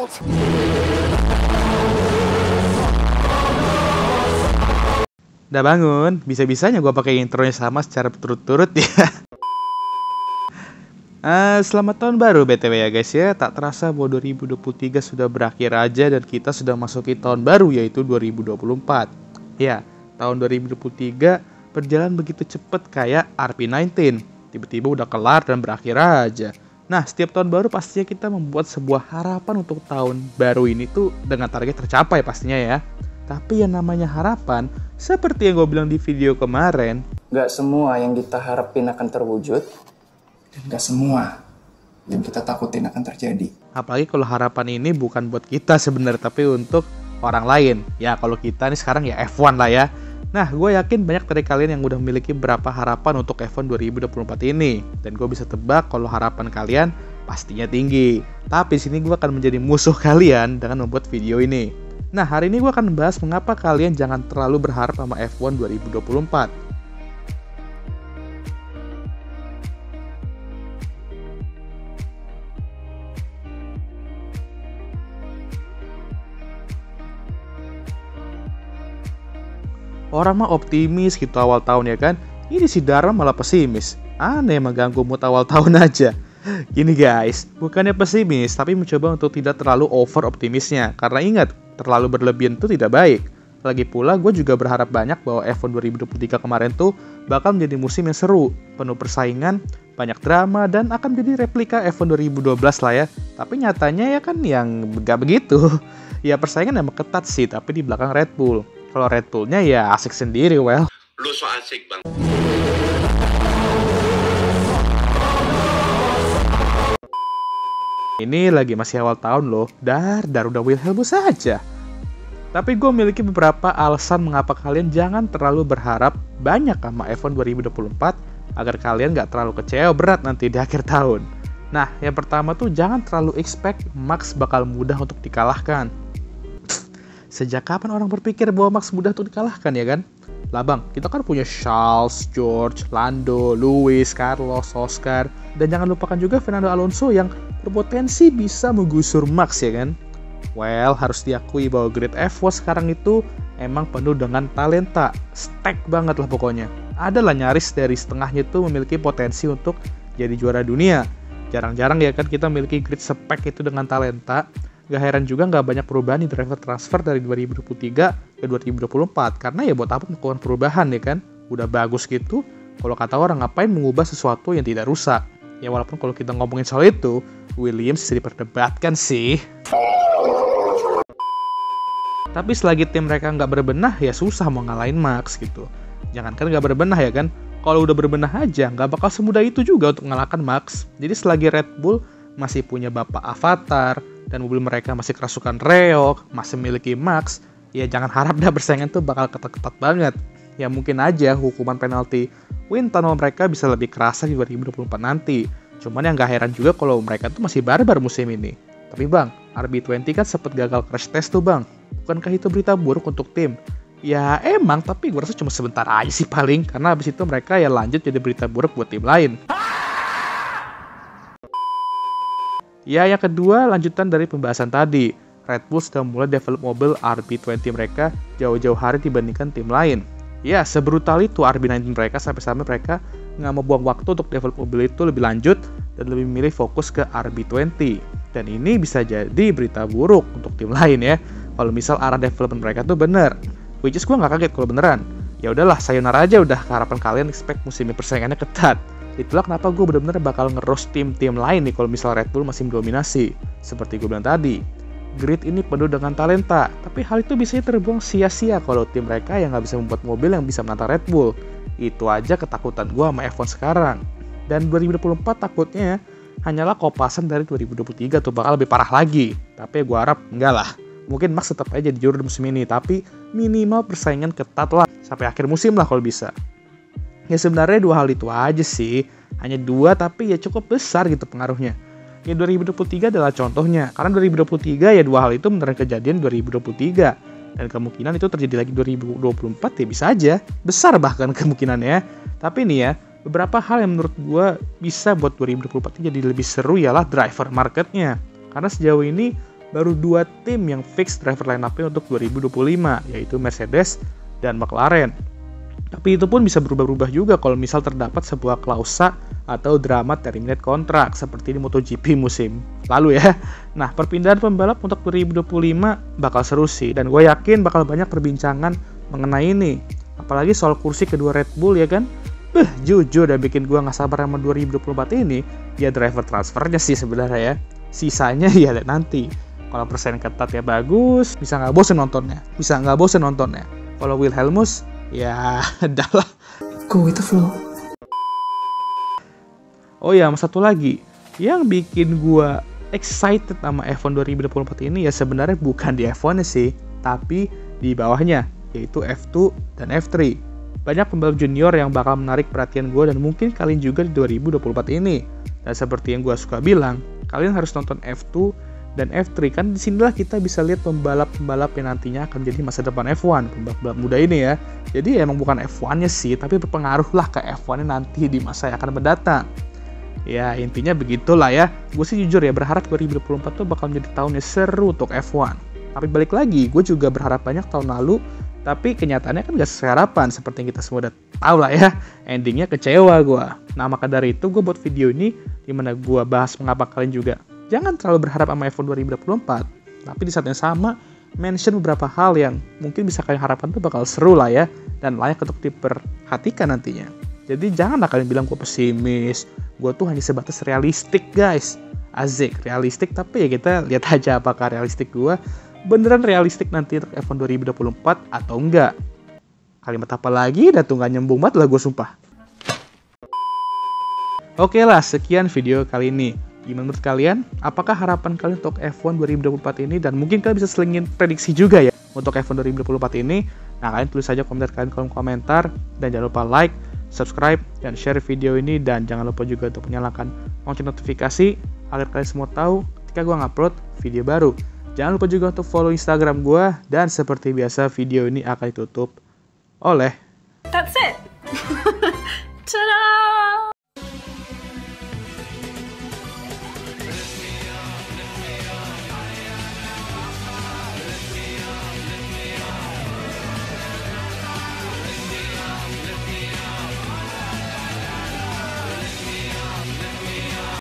yourself. Udah bangun, bisa-bisanya gue pakai intronya sama secara berturut-turut ya. Selamat tahun baru BTW ya guys ya. Tak terasa bahwa 2023 sudah berakhir aja dan kita sudah masuki tahun baru yaitu 2024. Ya, tahun 2023 berjalan begitu cepet kayak RP19. Tiba-tiba udah kelar dan berakhir aja. Nah, setiap tahun baru pastinya kita membuat sebuah harapan untuk tahun baru ini tuh dengan target tercapai pastinya ya. Tapi yang namanya harapan, seperti yang gue bilang di video kemarin, gak semua yang kita harapin akan terwujud, dan gak semua yang kita takutin akan terjadi. Apalagi kalau harapan ini bukan buat kita sebenarnya, tapi untuk orang lain. Ya kalau kita nih sekarang ya F1 lah ya. Nah, gue yakin banyak dari kalian yang udah memiliki beberapa harapan untuk F1 2024 ini. Dan gue bisa tebak kalau harapan kalian pastinya tinggi. Tapi sini gue akan menjadi musuh kalian dengan membuat video ini. Nah, hari ini gue akan membahas mengapa kalian jangan terlalu berharap sama F1 2024. Orang mah optimis gitu awal tahun ya kan. Ini si Dara malah pesimis. Aneh emang ganggu mood awal tahun aja. Gini guys, bukannya pesimis, tapi mencoba untuk tidak terlalu over optimisnya. Karena ingat, terlalu berlebihan itu tidak baik. Lagi pula, gue juga berharap banyak bahwa F1 2023 kemarin tuh bakal menjadi musim yang seru, penuh persaingan, banyak drama, dan akan menjadi replika F1 2012 lah ya. Tapi nyatanya ya kan yang gak begitu. Ya persaingan emang ketat sih, tapi di belakang Red Bull. Kalau Red Bullnya ya asik sendiri, well. Lu so asik bang. Ini lagi masih awal tahun loh, dar udah Wilhelmus saja. Tapi gue memiliki beberapa alasan mengapa kalian jangan terlalu berharap banyak sama F1 2024 agar kalian gak terlalu kecewa berat nanti di akhir tahun. Nah, yang pertama tuh jangan terlalu expect Max bakal mudah untuk dikalahkan. Sejak kapan orang berpikir bahwa Max mudah untuk dikalahkan ya kan? Lah bang, kita kan punya Charles, George, Lando, Lewis, Carlos, Oscar, dan jangan lupakan juga Fernando Alonso yang berpotensi bisa menggusur Max ya kan? Well, harus diakui bahwa grid F1 sekarang itu emang penuh dengan talenta, stack banget lah pokoknya. Adalah nyaris dari setengahnya itu memiliki potensi untuk jadi juara dunia. Jarang-jarang ya kan kita memiliki grid spek itu dengan talenta. Gak heran juga gak banyak perubahan di driver transfer dari 2023 ke 2024. Karena ya buat apa melakukan perubahan ya kan? Udah bagus gitu, kalau kata orang ngapain mengubah sesuatu yang tidak rusak. Ya walaupun kalau kita ngomongin soal itu, Williams bisa diperdebatkan sih. Tapi selagi tim mereka nggak berbenah, ya susah mau ngalahin Max gitu. Jangankan nggak berbenah ya kan, kalau udah berbenah aja, nggak bakal semudah itu juga untuk mengalahkan Max. Jadi selagi Red Bull masih punya bapak Avatar, dan mobil mereka masih kerasukan reok, masih memiliki Max, ya jangan harap dah persaingan tuh bakal ketat-ketat banget. Ya mungkin aja hukuman penalti win tunnel mereka bisa lebih kerasa di 2024 nanti. Cuman yang gak heran juga kalau mereka tuh masih barbar musim ini. Tapi bang, RB20 kan sempat gagal crash test tuh bang. Bukankah itu berita buruk untuk tim? Ya emang, tapi gue rasa cuma sebentar aja sih paling. Karena abis itu mereka ya lanjut jadi berita buruk buat tim lain. Ya yang kedua, lanjutan dari pembahasan tadi. Red Bull sudah mulai develop mobil RB20 mereka jauh-jauh hari dibandingkan tim lain. Ya, sebrutal itu RB19 mereka sampai-sampai mereka nggak mau buang waktu untuk develop mobil itu lebih lanjut dan lebih memilih fokus ke RB20. Dan ini bisa jadi berita buruk untuk tim lain ya. Kalau misal arah development mereka tuh bener. Which is gue nggak kaget kalau beneran. Ya udahlah, sayonara aja udah harapan kalian expect musim ini persaingannya ketat. Itulah kenapa gue bener-bener bakal nge-roast tim-tim lain nih kalau misal Red Bull masih mendominasi. Seperti gue bilang tadi, grid ini penuh dengan talenta, tapi hal itu bisa terbuang sia-sia kalau tim mereka yang nggak bisa membuat mobil yang bisa menantang Red Bull. Itu aja ketakutan gue sama F1 sekarang. Dan 2024 takutnya hanyalah kopasan dari 2023 tuh bakal lebih parah lagi. Tapi gue harap enggak lah. Mungkin Max tetap aja jadi juara di musim ini, tapi minimal persaingan ketat lah sampai akhir musim lah kalau bisa. Ya sebenarnya dua hal itu aja sih, hanya dua tapi ya cukup besar gitu pengaruhnya. Ya 2023 adalah contohnya, karena 2023 ya dua hal itu beneran kejadian 2023. Dan kemungkinan itu terjadi lagi 2024 ya bisa aja, besar bahkan kemungkinannya. Tapi nih ya, beberapa hal yang menurut gue bisa buat 2024 jadi lebih seru ialah driver marketnya. Karena sejauh ini baru 2 tim yang fix driver line-up-nya untuk 2025, yaitu Mercedes dan McLaren. Tapi itu pun bisa berubah-ubah juga kalau misal terdapat sebuah klausa atau drama terminate kontrak seperti di MotoGP musim lalu ya. Nah, perpindahan pembalap untuk 2025 bakal seru sih, dan gue yakin bakal banyak perbincangan mengenai ini. Apalagi soal kursi kedua Red Bull ya kan. Jujur udah bikin gue gak sabar sama 2024 ini, ya driver transfernya sih sebenarnya ya. Sisanya ya lihat nanti. Kalau persen ketat ya bagus, bisa nggak bosen nontonnya. Kalau Wilhelmus, ya adalah Go with the flow. Oh ya, satu lagi yang bikin gue excited sama F1 2024 ini ya sebenarnya bukan di F1-nya sih, tapi di bawahnya, yaitu F2 dan F3. Banyak pembalap junior yang bakal menarik perhatian gue dan mungkin kalian juga di 2024 ini. Dan seperti yang gue suka bilang, kalian harus nonton F2 dan F3, kan disinilah kita bisa lihat pembalap-pembalap yang nantinya akan jadi masa depan F1, pembalap muda ini ya. Jadi emang bukan F1-nya sih, tapi berpengaruh lah ke F1-nya nanti di masa yang akan mendatang. Ya intinya begitulah ya. Gue sih jujur ya berharap 2024 tuh bakal menjadi tahun yang seru untuk F1. Tapi balik lagi, gue juga berharap banyak tahun lalu, tapi kenyataannya kan gak sesuai harapan, seperti yang kita semua udah tahu lah ya. Endingnya kecewa gue. Nah maka dari itu gue buat video ini dimana gue bahas mengapa kalian juga jangan terlalu berharap sama F1 2024. Tapi di saat yang sama mention beberapa hal yang mungkin bisa kalian harapkan tuh bakal seru lah ya, dan layak untuk diperhatikan nantinya. Jadi janganlah kalian bilang gue pesimis. Gue tuh hanya sebatas realistik guys. Asik, realistik, tapi ya kita lihat aja apakah realistik gue beneran realistik nanti untuk F1 2024 atau enggak. Kalimat apa lagi? Datu gak nyambung banget lah gue sumpah. Oke lah, sekian video kali ini. Gimana menurut kalian? Apakah harapan kalian untuk F1 2024 ini? Dan mungkin kalian bisa selingin prediksi juga ya untuk F1 2024 ini. Nah, kalian tulis saja komentar kalian kolom komentar. Dan jangan lupa like, subscribe, dan share video ini. Dan jangan lupa juga untuk menyalakan lonceng notifikasi agar kalian semua tahu ketika gue ngupload video baru. Jangan lupa juga untuk follow Instagram gue. Dan seperti biasa video ini akan ditutup oleh... That's it! Ta-da!